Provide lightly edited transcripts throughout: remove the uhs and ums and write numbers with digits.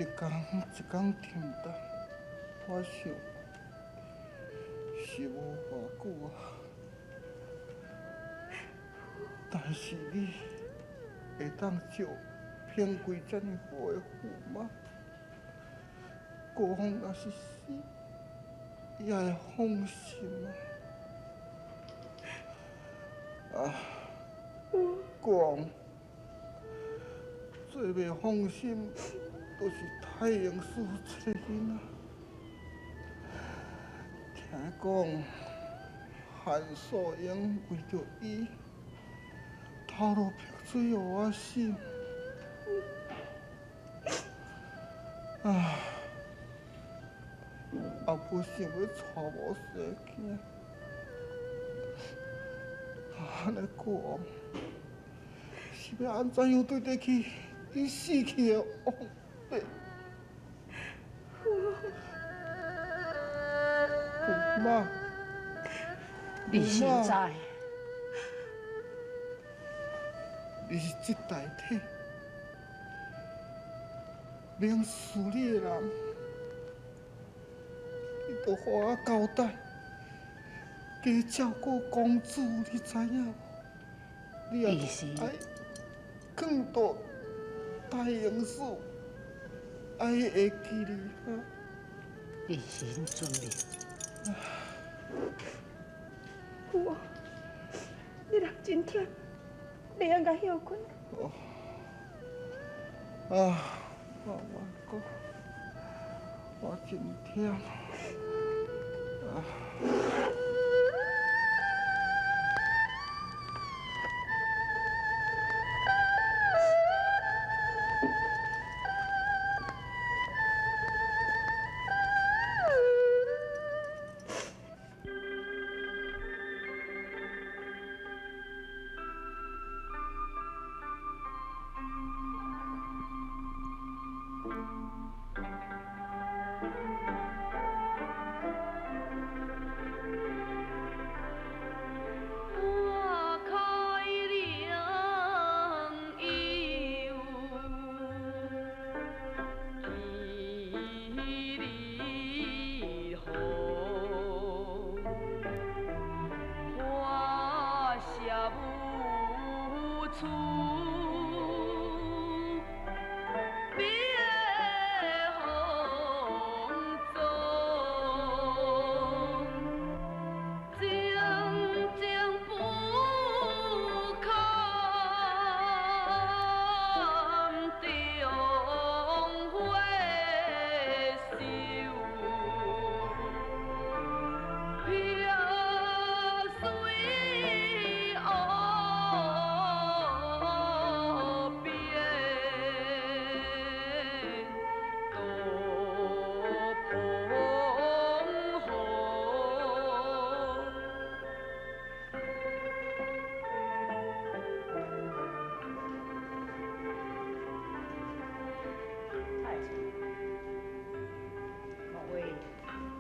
一天一天沉重，我想是无偌久啊，但是你会当照骗几遮尔好的驸马，国王若是死，也会放心啊。啊，国王最袂放心，就是太阳寺这个囡仔。听讲，韩素英为着伊，投入碧水湖啊死。啊，也不想要带无生囝。安尼国王是要安怎样对得起伊死去的王妃？驸马，你现在，你是这代替明事理的人，你都互我交代，加照顾公主，你知影无？你也爱更多太阳寺，爱会记你哈。你先准备。父王，你人真忝，你应该休困。我讲，我真忝啊。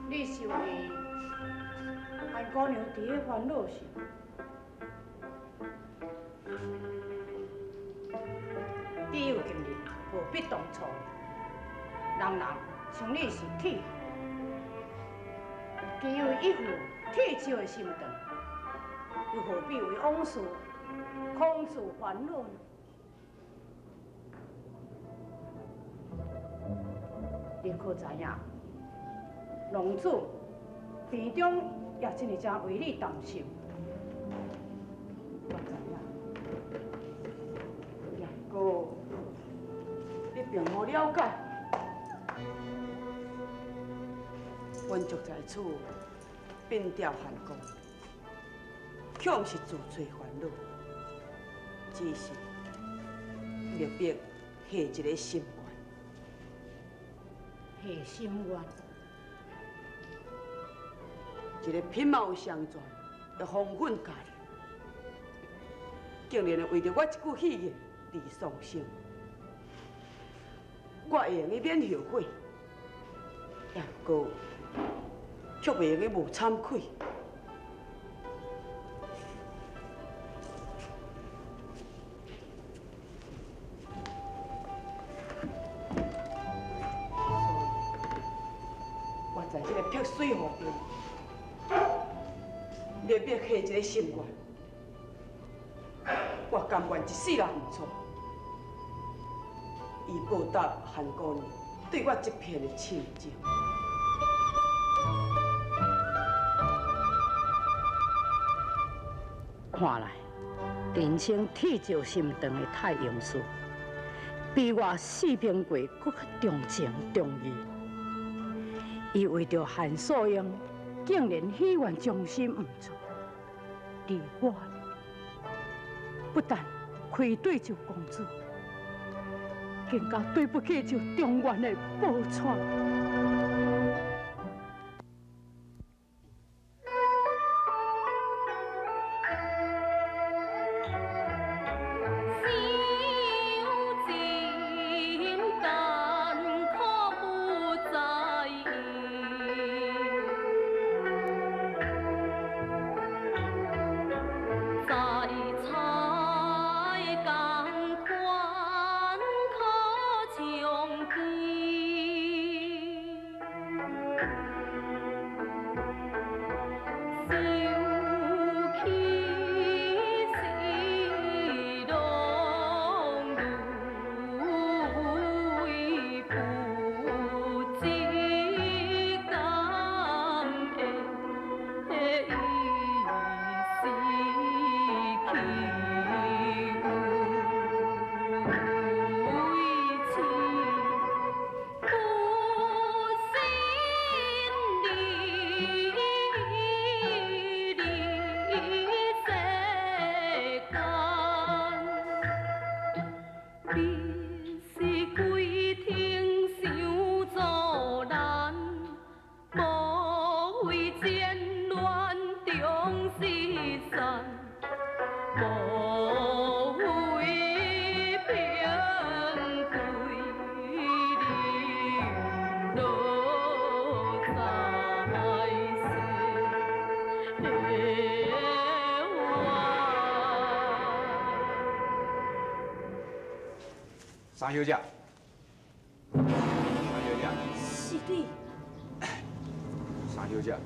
你是为韩姑娘伫咧烦恼是？你有今日何必当初？人人像你是铁，基于一副铁石的心肠，又何必为往事空自烦恼呢？你可知影？龙主病中也真是真为你担心。我知影，不过你并无了解，阮族在此并调汉宫，却毋是自找烦恼，只是立必下一个心愿，下心愿。一个品貌相传的风粉家人，竟然为着我一句戏言而丧生，我会用去免后悔，也不过却袂用去无惭愧。去水河边，立马下一个心愿，我甘愿一世人唔错，以报答韩姑娘对我这片的亲情。看来，人生铁石心肠的太阳树，比我四平过搁较重情重义。伊为着韩素英，竟然许愿忠心唔做，而我不但愧对就公主，更加对不起就中原的宝钏。三小姐，三小姐，是你。三小姐，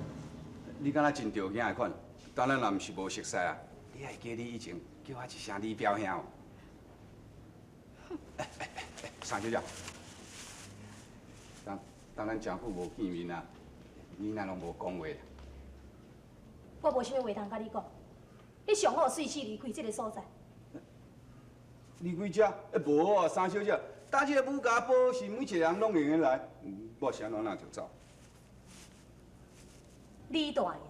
你敢若真着囝的款，当然若毋是无熟悉啊，你还记你以前叫我一声李表兄哦。三小姐，当咱真久无见面啊，你哪拢无讲话？我无啥物话通甲你讲，你上好随时离开这个所在。离开遮？无啊，三小姐，搭这个武家堡是每一个人拢会用来，我是安怎就走？李大爷，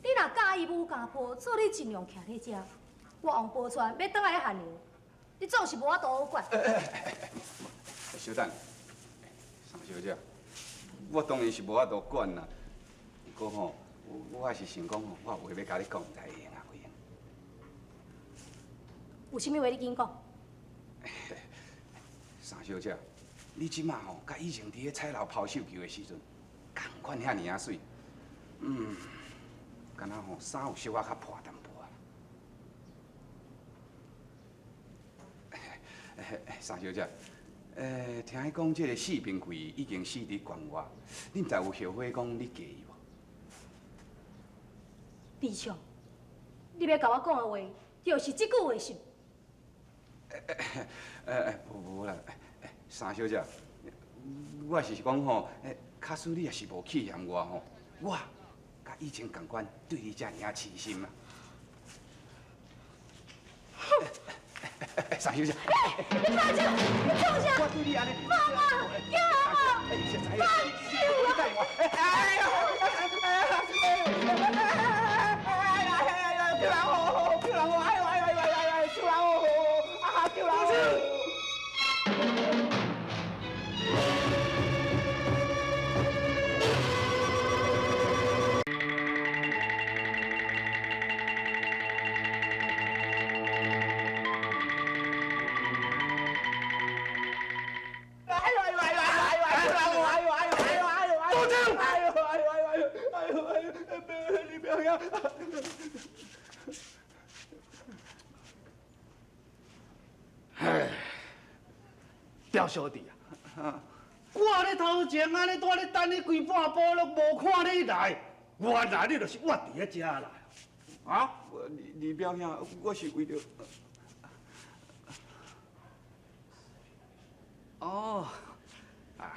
你若介意武家堡，做你尽量徛在遮。我王宝钏要倒来汉阳，你总是无法度好管。小等，三小姐，我当然是无法度管啦。不过吼，我还是想讲吼，我有话要甲你讲，才会用啊，会用。有啥物话你紧讲？三小姐，你即马吼，甲以前伫咧菜楼抛绣球的时阵，同款遐尔啊水，敢若吼衫有小可较破淡薄啊。三小姐，听伊讲，这个四平贵已经死伫关外，你毋知有后悔讲你嫁伊无？李强，你要甲我讲的话，就是这句话是。无啦，三小姐，我是讲吼，假使你也是无气嫌我吼，我甲以前同款对你遮尔啊痴心啊。三小姐，你放手！你放手！我对你安尼，妈妈，叫我！放手！哎呀！救人哦！救人哦！哎呦！救人哦！啊！救人哦！表小弟啊，我咧头前安尼在咧等你规半晡了，无看你来，原来你就是我伫咧遮啦。啊！李表兄，我是为着。哦，啊，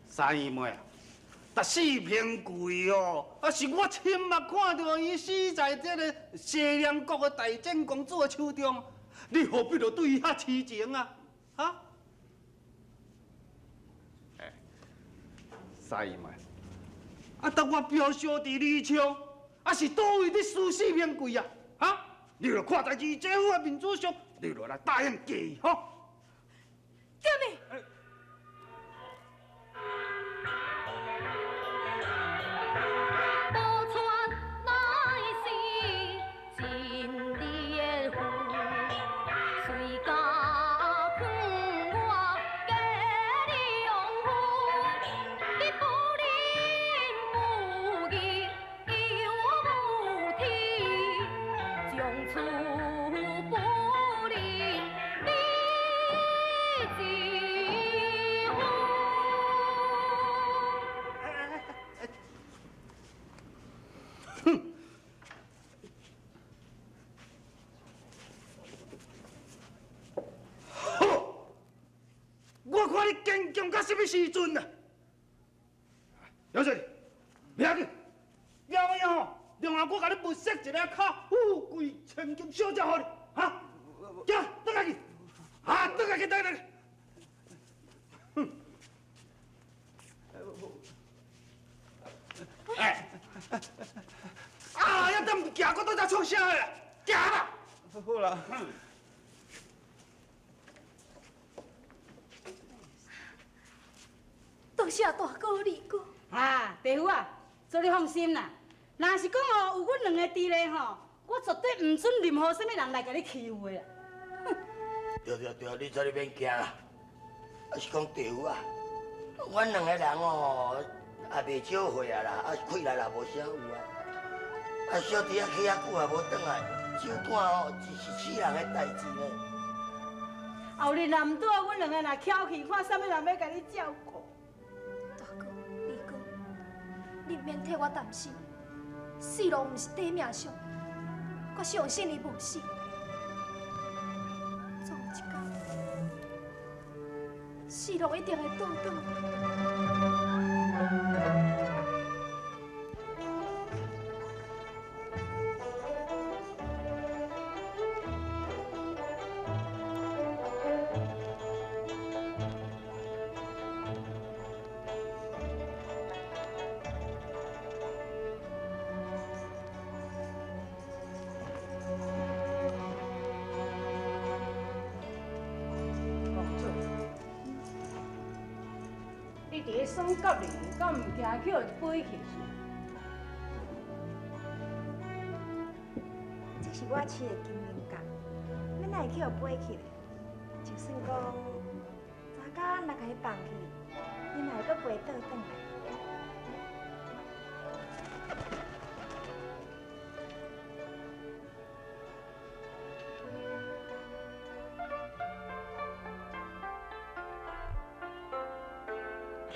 三姨妹啊，但四片贵哦，啊是我亲目看到伊死在这个西凉国的大正公主的手中，你何必着对伊遐痴情啊？啊？三姨妹，啊，当我表兄伫李昌，啊是倒位你输四片贵啊？啊？你着看在二姐夫的面子上，你着来答应嫁伊吼。救命！我看你坚强到什么时阵啊？姚小姐，不要紧，了以后，另外我甲你物色一个靠富贵千金小姐好你，哈，走，倒来去，啊，倒来去，倒来去，哼，哎，啊，要等行，我倒在创啥呀？行啦，好啦。多谢大哥二哥。啊，弟夫啊，做你放心啦。若是讲哦，有阮两个伫咧吼，我绝对唔准任何什么人来甲你欺负的啦。对，你做你免惊啦。啊是讲弟夫啊，阮两个人哦，也袂少岁啊啦，啊气力也无啥有啊。啊小弟啊去遐久也无转来，小段哦，就是死人的代志呢。后日若唔拄啊，阮两个若翘起，看啥物人要甲你照顾。大哥二哥，你免替我担心，死路毋是短命上，我相信伊无死。总有一天，死路一定会倒转。你伫咧爽角里，敢唔惊去互飞去？这是我饲的金龙角，免哪会去互飞去咧？就算讲早甲若甲伊放去，伊嘛会阁飞倒转来。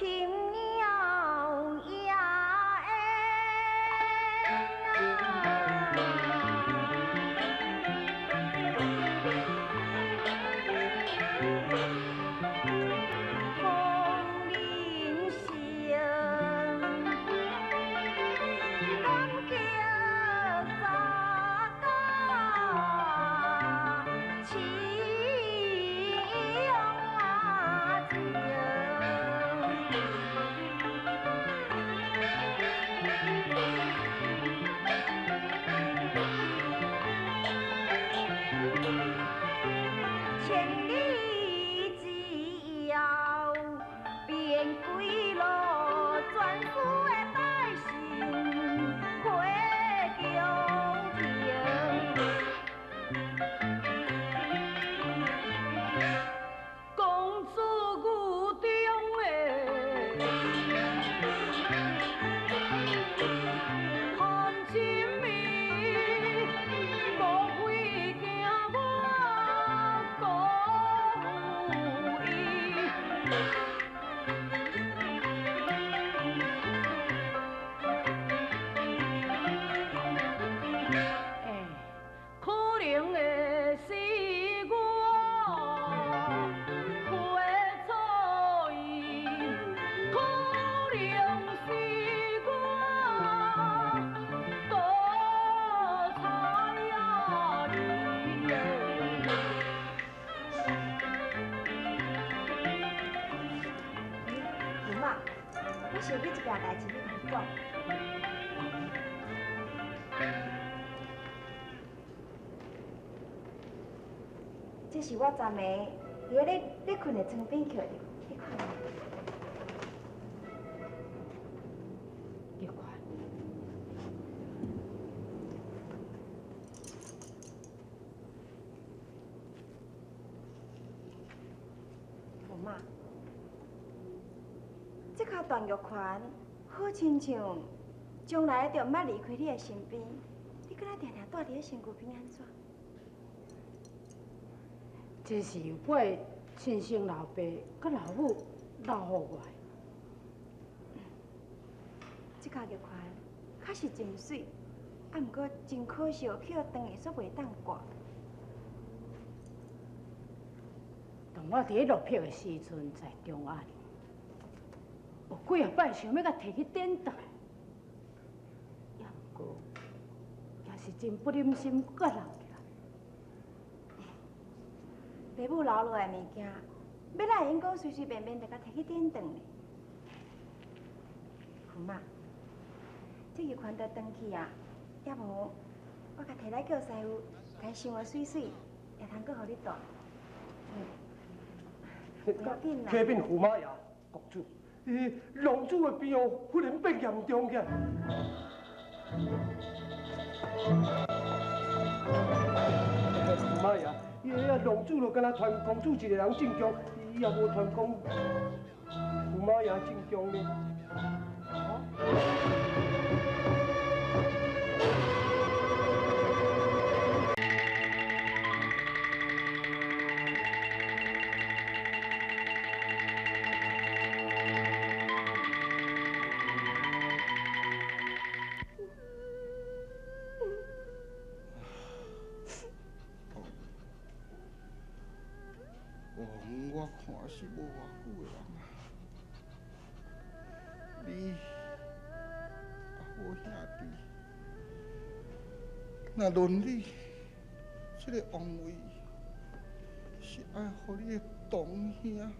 听鸟呀风铃声，感叫早到起阳啊情。千里之遥，变归路，全府的百姓回宫庭。我想要一件代志要甲你讲。这是我昨暝伫咧困的床边捡着，你看嘛。你看，驸马，这卡断玉环，好亲像将来就毋捌离开你的身边，你敢若定定带伫咧身躯边安怎？这是我的亲生老爸甲老母留予我的。这卡玉环确实真水，啊，毋过真可惜，去到长去煞袂当挂。当我伫咧落魄的时阵，在中安，有几啊摆想要甲摕去典当，也毋过，也是真不忍心，搁留起来。爸母留落来的物件，要哪会用讲随随便便就甲摕去典当呢？驸马，这玉环得转去啊，要无我甲摕来叫师傅，甲生活水水，也通搁互你带。不要紧啦。启禀驸马爷、公主，龙主的病哦，忽然变严重起来。驸马爷，龙主就敢若传公主一个人进宫，伊也无传讲驸马爷进宫呢。我看是无偌久的人啊，你也无兄弟，若论你这个王位，是爱互你的同兄。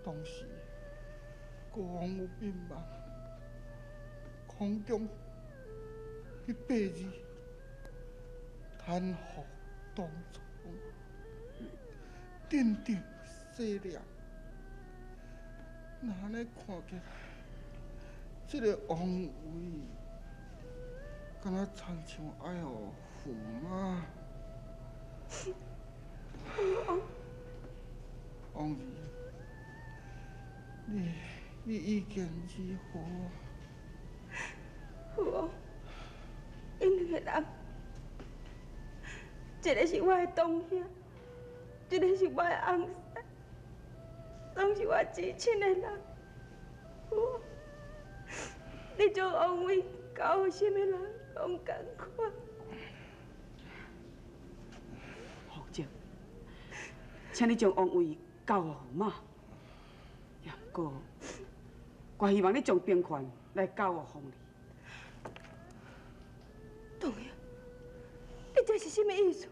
当时国王有变亡，空中迄8字贪腐当冲，定定细量。那安尼看起来，这个王位，敢若亲像爱互驸马。王儿，你意见如何？父王，因两个人，一个是我的同兄，一个是我的翁婿，拢是我至亲的人。父王，你将王位交予什么人，拢同款。福晋，请你将王位交予驸马。也不过，我希望你将兵权来交予凤梨。同兄，你这是什么意思？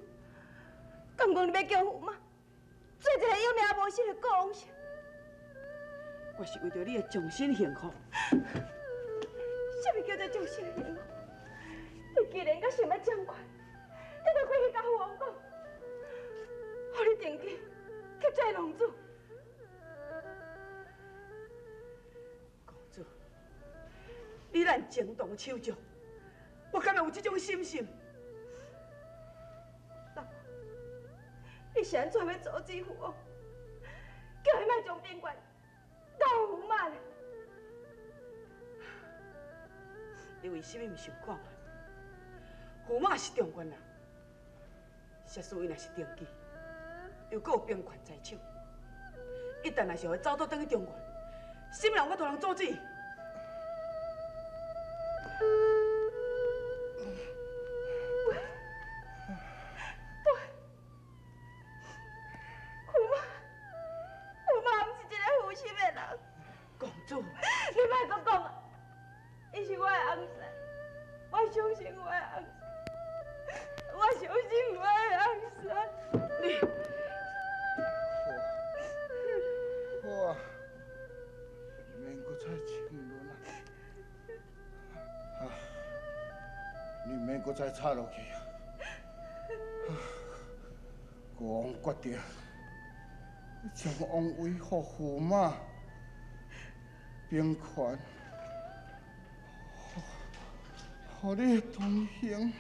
敢讲你要叫驸马做一个有名无实的国王爷？我是为着你的终身幸福。什么叫做终身幸福？你既然阁想要掌权，你就快去甲父王讲，互你定期去做龙主。公主，你咱情同手足，我敢若有这种心性？你是安怎要阻止父王，叫伊莫将兵权交驸马呢？你为什么毋想讲啊？驸马是中原人，谢淑英若是登基，又搁有兵权在手，一旦若是会走倒转去中原，什么人我都能阻止。你莫阁讲啊！伊是我的翁婿，我相信我的翁婿，我相信我的翁婿。搁再插落去啊！国王决定将王位予驸马兵权，予你同行。